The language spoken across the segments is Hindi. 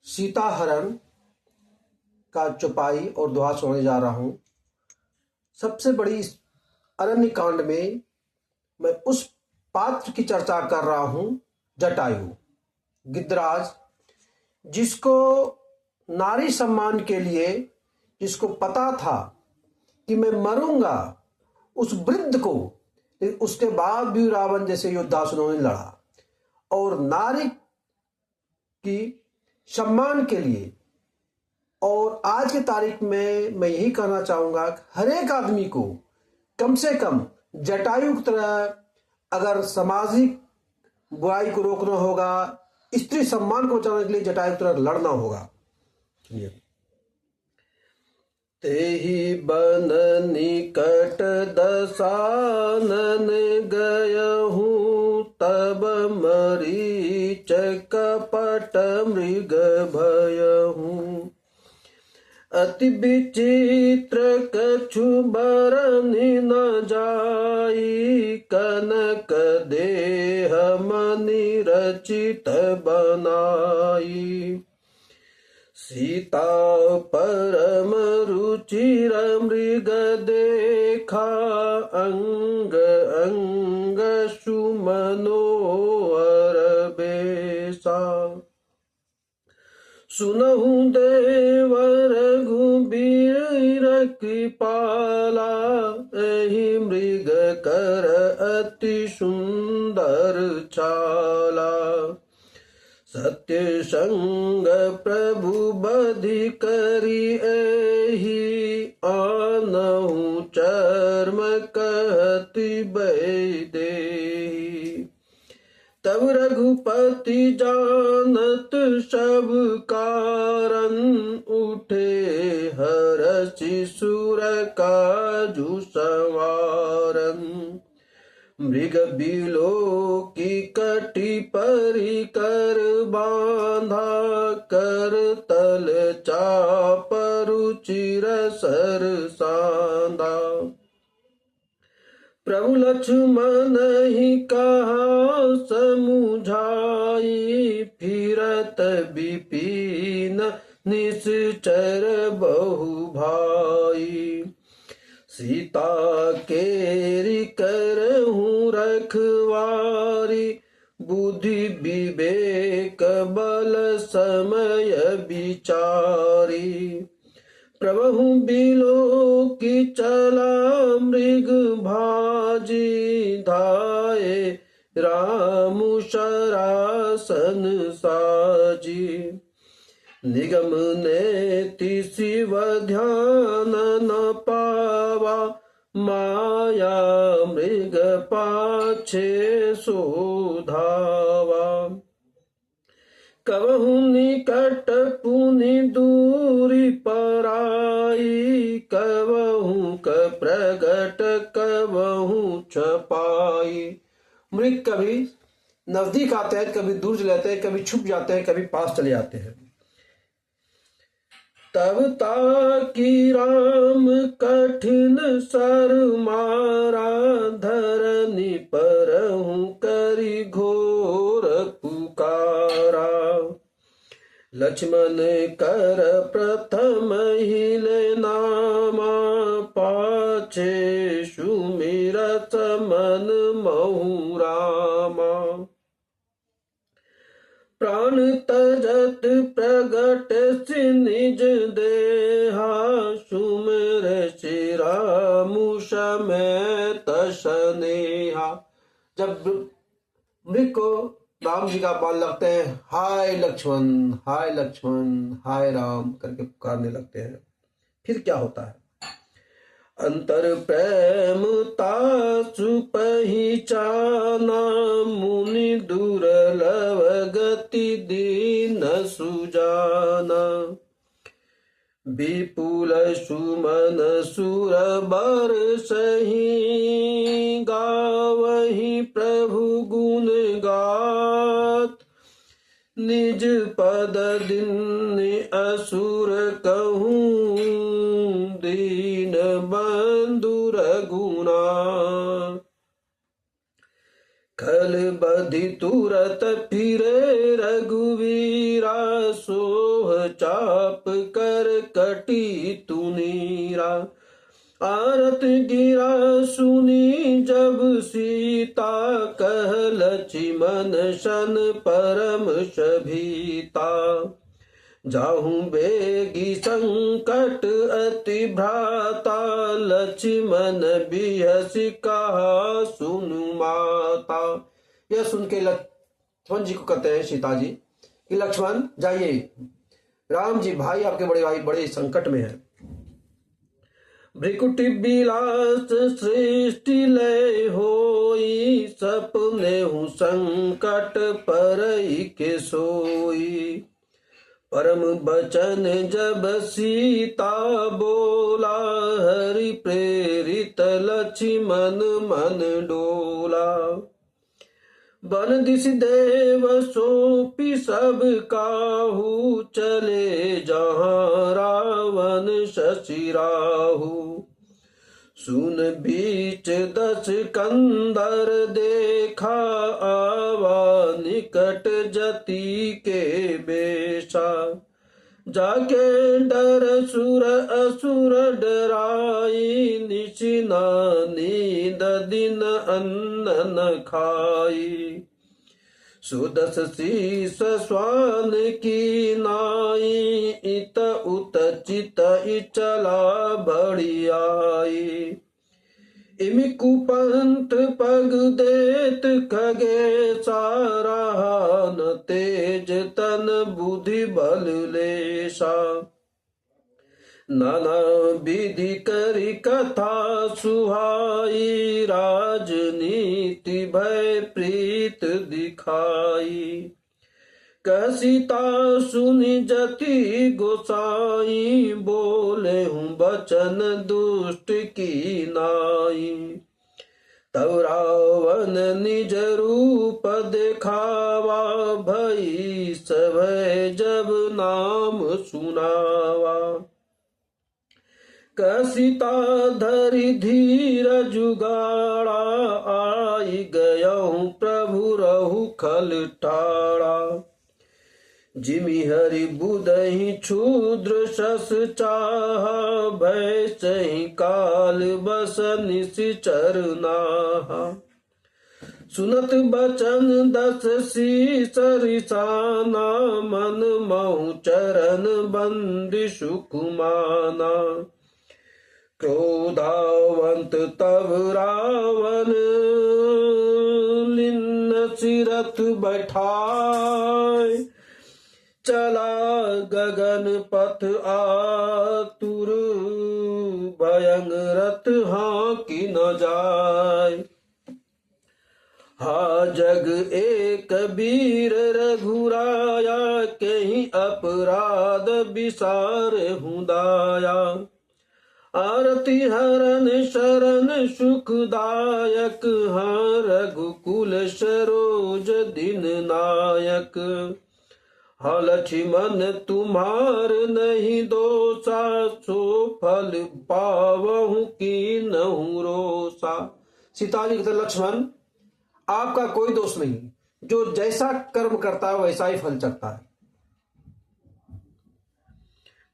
सीता हरण का चौपाई और दोहा सुनाने जा रहा हूं। सबसे बड़ी इस अरण्य कांड में मैं उस पात्र की चर्चा कर रहा हूं, जटायु गिद्धराज, जिसको नारी सम्मान के लिए, जिसको पता था कि मैं मरूंगा, उस वृद्ध को, उसके बाद भी रावण जैसे योद्धा से उन्होंने लड़ा और नारी की सम्मान के लिए। और आज की तारीख में मैं यही कहना चाहूंगा कि हर एक आदमी को कम से कम जटायु की तरह अगर सामाजिक बुराई को रोकना होगा, स्त्री सम्मान को बचाने के लिए जटायु की तरह लड़ना होगा। तेहि बन निकट दसानन गयहूँ, तब मरीच कपट मृग भयहूँ। अति विचित्र कछु बरनि न जाई, कनक देह मनि रचित बनाई। सीता परम रुचिर मृग देखा, अंग अंग सुमनोहर बेसा। सुनहु देव रघुबीर कृपाला, एहि मृग कर अति सुंदर चाला। सत्य संग प्रभु बधि करी एहि, आनहु चर्म कहति बैदेहि। तब रघुपति जानत सब कारण, उठे हरषि सुर काजु सवारन। मृग बिलो की कटी परि कर बांधा, कर तल चाप रुचिर सर सांधा। प्रभु लक्ष्मण ही कहा समुझाई, फिरत विपिन निश्चर बहु भाई। सीता केरि करहूँ रखवारी, बुद्धि विवेक बल समय विचारी। प्रभु बिलो की चला मृग भाजी, धाये राम शरासन साजी। निगम नेति शिव ध्यान न पावा, माया मृग पाछे सोधावा। कबहु निकट पुनि दूरी पराई, कबहु क प्रगट कबहु छपाई। मृग कभी नजदीक आते हैं, कभी दूर चले जाते हैं, कभी छुप जाते हैं, कभी पास चले जाते हैं। तब ताकि राम कठिन सर मारा, धरनी परहु करि घोर पुकारा। लक्ष्मण कर प्रथम हिले नामा, पाछे सुमिरत मन महु रामा। प्राण तजत प्रगट सि निज देहा, सुमिर श्री राम समेत सनेहा। जब मृग को राम जी का बाण लगते हैं, हाय लक्ष्मण, हाय लक्ष्मण, हाय राम करके पुकारने लगते हैं। फिर क्या होता है? अंतर प्रेम तासु पहिचाना, मुनि दुर्लभ गति दीन सुजाना। विपुल सुमन सुर बर सही, गावहि प्रभु गुण गात। निज पद दिन असुर कहूँ, दीन बंधु रघुना। खल बधि तुरत फिरे रघुवीरा, सो चाप कर कटी तुनीरा। आरत गिरा सुनी जब सीता, कह लक्ष्मण सन परम सभीता। जाहूं बेगी संकट अति भ्राता, लक्ष्मण बिहसि कहा सुनु माता। यह सुन के लक्ष्मण जी को कहते हैं सीता जी कि लक्ष्मण जाइए, राम जी भाई आपके बड़े भाई बड़े संकट में है। भ्रिकुटि बिलास सृष्टि लय होई, सपने हूँ संकट परई के सोई। परम बचन जब सीता बोला, हरि प्रेरित लक्ष्मण मन डोला। बन दिस देव सौंपी सब काहू, चले जहाँ रावण शशि राहु। सुन बीच 10 कंदर देखा, आवा निकट जति के बेशा। जाके डर सुर असुर डराई, निशिना नींद दिन अन्न न खाई। सुदस शीस स्वान की नाई, इत उत चित चला बड़ी आई। इमि कुपंत पग देत खगे सारा, न तेज तन बुद्धि बल लेसा। नाना विधि करी कथा सुहाई, राजनीति भय प्रीत दिखाई। कह सीता सुनि जति गोसाई, बोले हूँ बचन दुष्ट की नाई। तब रावण निज रूप दिखावा, भई सभय जब नाम सुनावा। कसिता धरि धीर जुगाड़ा, आई गयऊँ प्रभु रहु खल टाड़ा। जिमि हरि बुदहि क्षुद्र शस चाहा, भय सहि काल बस निश्चर नाहा। सुनत बचन 10 शीस रिसाना, मन महु चरण बंदी सुकुमाना। क्रोधावंत तब रावण लिन्न सिरथ बैठाय, चला गगन पथ आतुर, भयंग रथ हाँकी न जाय। हा जग एक वीर रघुराया, कहीं अपराध विसार हूँ दाया। आरती हरन शरण सुखदायक, हाँ रघुकुल सरोज दिन नायक। हाँ लक्ष्मण तुम्हार नहीं दोषा, सो फल पावहु कीन्हु रोषा। सीता जी कहते लक्ष्मण आपका कोई दोष नहीं, जो जैसा कर्म करता है वैसा ही फल चढ़ता है।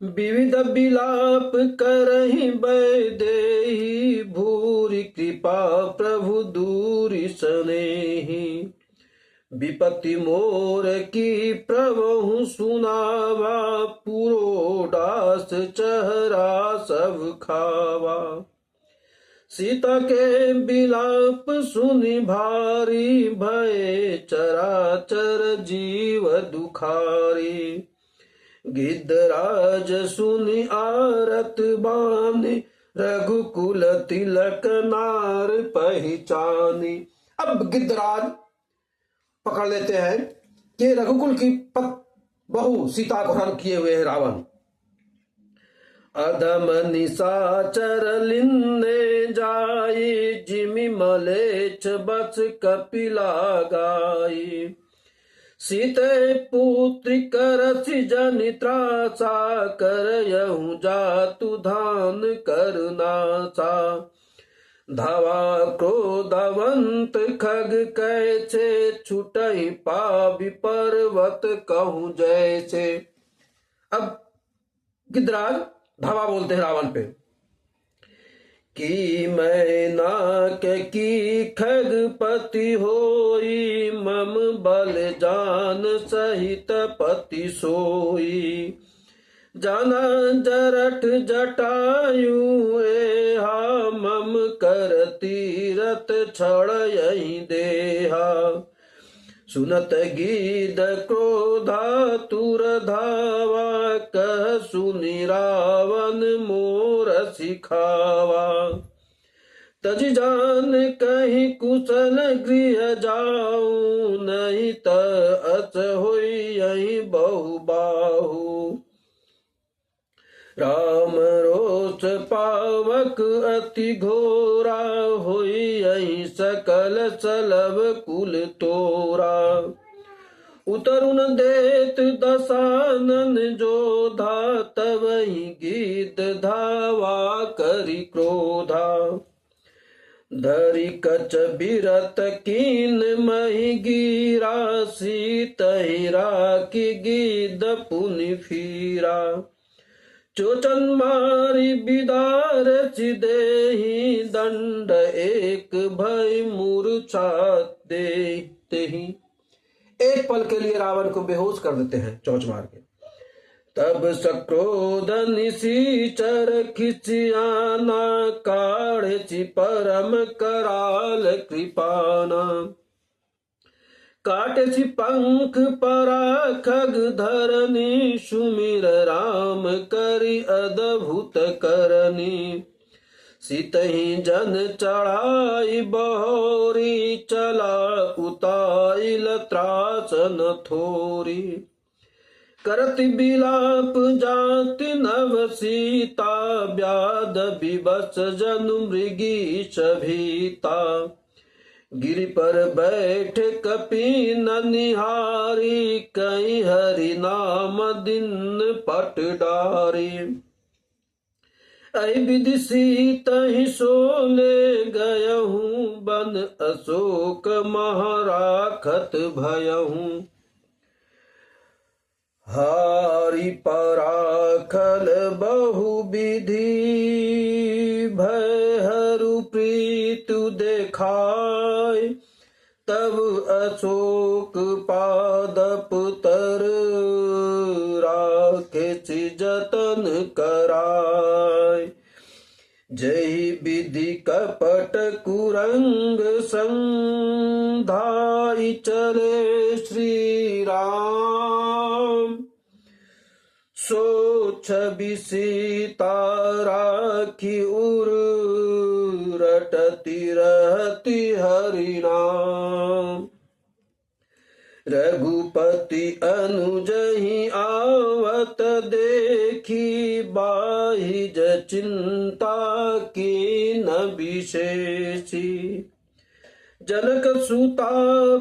विविध विलाप करहि वैदेही, भूरि कृपा प्रभु दूरि सनेही। विपत्ति मोर की प्रभु सुनावा, पुरोडास चहरा सब खावा। सीता के विलाप सुनि भारी, भय चराचर जीव दुखारी। गिद्धराज सुनि आरत बानी, रघुकुल तिलक नार पहचानी। अब गिद्धराज पकड़ लेते हैं कि रघुकुल की बहू सीता को हरण किए हुए है रावण। अधम निशाचर लिन्ने जाई, जिमि मलेच्छ बस कपिला गाई। सीते पुत्री करसि जनि त्रासा, करयहु जातु धान करनासा। धावा क्रोधवंत खग कैसे, छुटहि पावि पर्वत कहूँ जैसे। अब गिद्धराज धावा बोलते हैं रावण पे कि मैना की खगपति होई, मम बल जान सहित पति सोई। जाना जरठ जटायु एहा, मम कर तीरथ छड़ यही देहा। सुनत गीद क्रोधा तुर धावा, कह सुनि रावण मोर सिखावा। तज जान कहीं कुशल गृह जाऊं, नहीं त अच होई यही बहु बाहु। राम रोष पावक अति घोरा, होई यही सकल सलभ कुल तोरा। उतरुन देत दसानन जोधा, तब ही गीत धावा करी क्रोधा। धरि कच बिरत कीन मही गिरा, सीतहि राखी गीद पुनि फीरा। चोचन मारी बिदार चिदेही, दंड एक भय मूर्छा देते ही। एक पल के लिए रावण को बेहोश कर देते हैं चोंच मार के। तब सक्रोध निशिचर खिचियाना, काढ़ परम कराल कृपाना। काटे पंख परा खग धरनी, सुमिर राम करी अद्भुत करनी। सितहि जन चढ़ाई बहोरी, चला उताइल त्रास न थोरी। करति बिलाप जाति नव सीता, व्याध विवश जनु मृगी सभीता। गिरि पर बैठ कपि न निहारी, कहीं हरि नाम दिन पट डारी। ऐ विधि सीतहि सोले गयहूँ, बन अशोक महाराखत भयहूँ। हारि पराखल बहु विधि, भय हरु प्रीतु देखाय। तब अशोक पादप तर, राखे जतन कराय। जय विधि कपट कुरंग संधाई, चले श्री राम। सो छवि सीता राखी उर, रटती रहती हरि नाम। रघुपति अनुज ही आवत देखी, बाहिज चिंता की न विशेषी। जनक सुता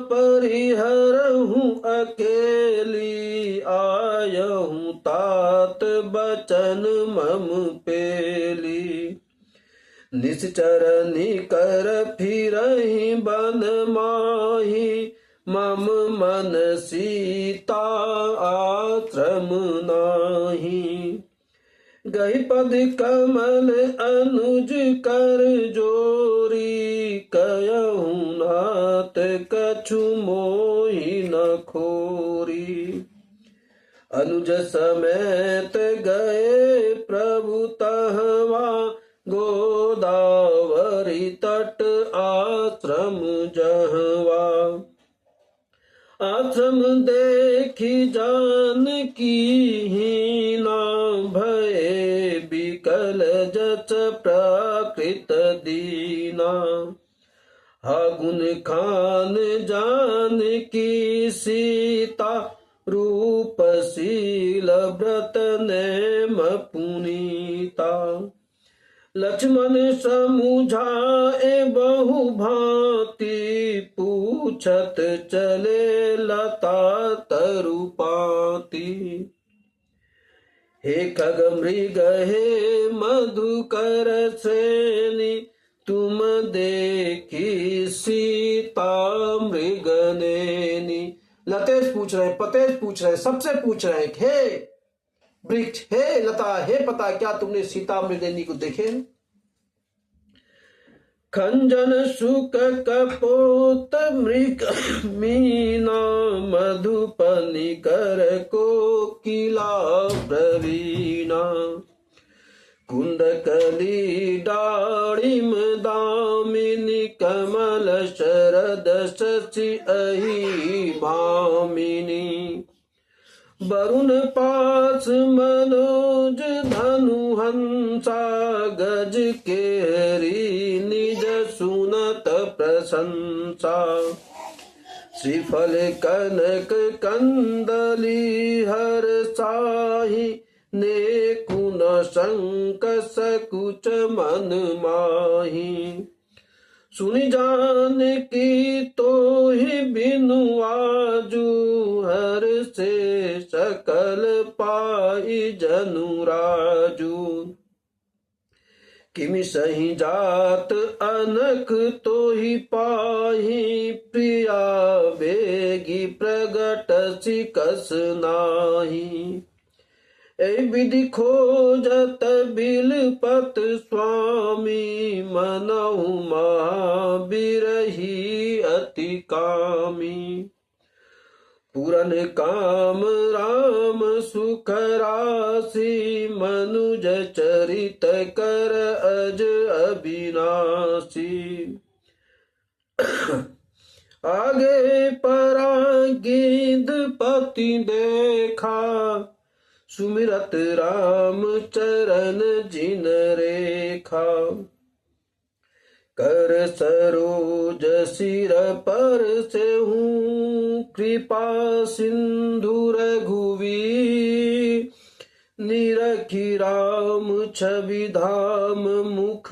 परिहरहूँ अकेली, आयहूँ तात बचन मम पेली। निश्चर निकर फिरहि बन माही, मम मन सीता आश्रम नाही। गई पद कमल अनुज कर जोरी, कयहूँ नाथ कछु मोहि न खोरी। अनुज समेत गए प्रभु तहवा, गोदावरी तट आश्रम जहवा। आश्रम देखी जानकी हीना, भये बिकल जच प्राकृत दीना। हागुन खान जानकी सीता, रूपशील व्रत नेम पुनीता। लक्ष्मण समुझाए बहु भांति, पूछत चले लता तरुपाती। हे खग मृग हे मधुकर श्रेणी, तुम देखी सीता मृगनेनी। लतेश पूछ रहे, पतेश पूछ रहे, सबसे पूछ रहे हे वृक्ष, हे लता, हे पता, क्या तुमने सीता मृदेनी को देखे? खंजन सुख कपोत मृग मीना मधुपनि कर कोकिला प्रवीणा कुंदकली डाळिम दामिनी कमल शरद शशि अहि भामिनी वरुण पास मनोज धनु हंसा गज केहरी निज सुनत प्रशंसा श्रीफल कनक कंदली हर साही ने कुन शंक सकुच मन माही सुनि जान की तो ही बिनु आजू हर से सकल पाई जनु राजू किमि सही जात अनक तो ही पाही प्रिया बेगी प्रगट सिकस नाही ऐ विधि खोजत बिलपत स्वामी मनहु महाबिरही अति कामी पूरन काम राम सुख राशि मनुज चरित कर अज अविनाशी आगे परा गिंद पति देखा सुमिरत राम चरण जिन रेखा कर सरोज सिर पर से हूँ कृपा सिंधु रघुवीर निरखी राम छवि धाम मुख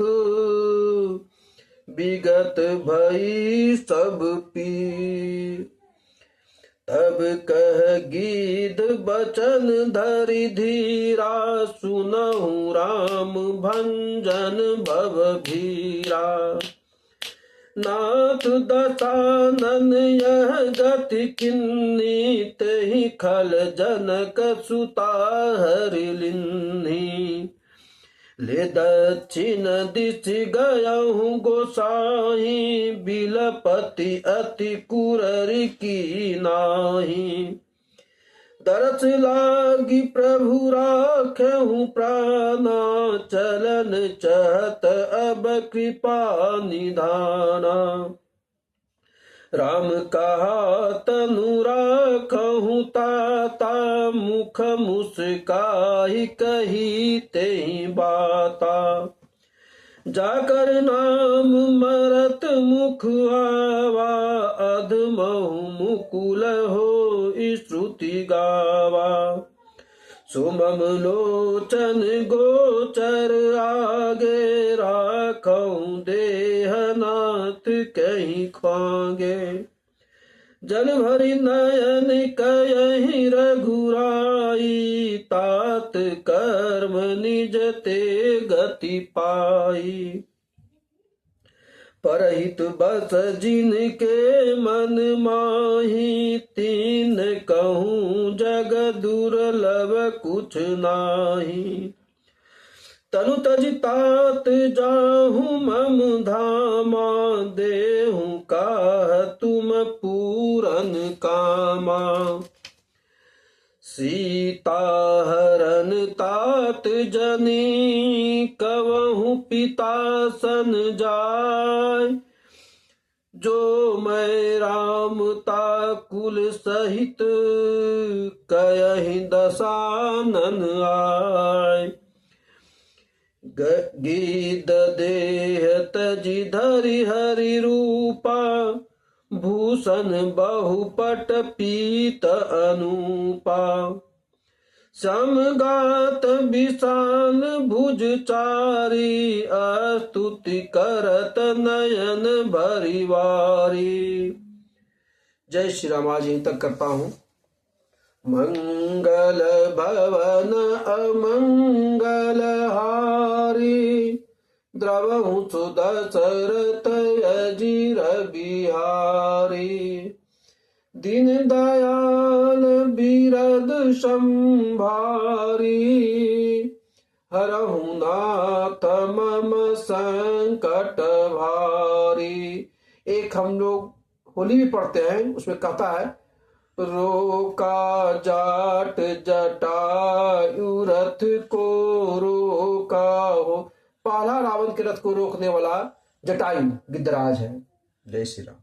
विगत भई सब पीर तब कह गीध बचन धरि धीरा सुनहु राम भंजन भव भीरा नाथ दशानन यह गति किन्नी तेहि खल जनक सुता हरि लिन्ही ले दक्षिण दिश गयहूँ गोसाई बिलपति अति कुररि की नाही दरस लागी प्रभु राखहूँ प्राणा चलन चहत अब कृपा निधाना राम कहा तनु राखहूँ ताता मुख मुस्काई कही तेहि बाता जाकर नाम मरत मुख आवा अधमहु मुकुल हो श्रुति गावा सुमम लोचन गोचर आगे राखऊं देहनाथ कहीं ख्वागे जल भरि नयन कयहि रघुराई तात कर्म निज ते गति पाई परहित बस जिनके मन माही तीन कहूँ जग दुर्लभ कुछ नाही तनु तज तात जाहूँ मम धामा देहूँ काह तुम पूरन कामा सीता हरन तात जनी कवहु पिता सन जाय जो मैं राम ताकुल सहित कयहि दशानन आय गीद देह तजि धरि हरि रूपा भूषण बहुपट पीत अनूपा समगात विशाल भुज चारी स्तुति करत नयन भरिवारी। जय श्री राम। आज यहीं तक करता हूँ। मंगल भवन अमंगल हारी द्रवहु सुदशरथ अजीर बिहारी दीन दयाल बीरद संभारी, हरहु नाथ मम संकट भारी। एक हम लोग होली भी पढ़ते हैं, उसमें कहता है रोका जाट जटायु रथ को रोका हो। पहला रावण के रथ को रोकने वाला जटायु गिद्धराज है। जय श्री राम।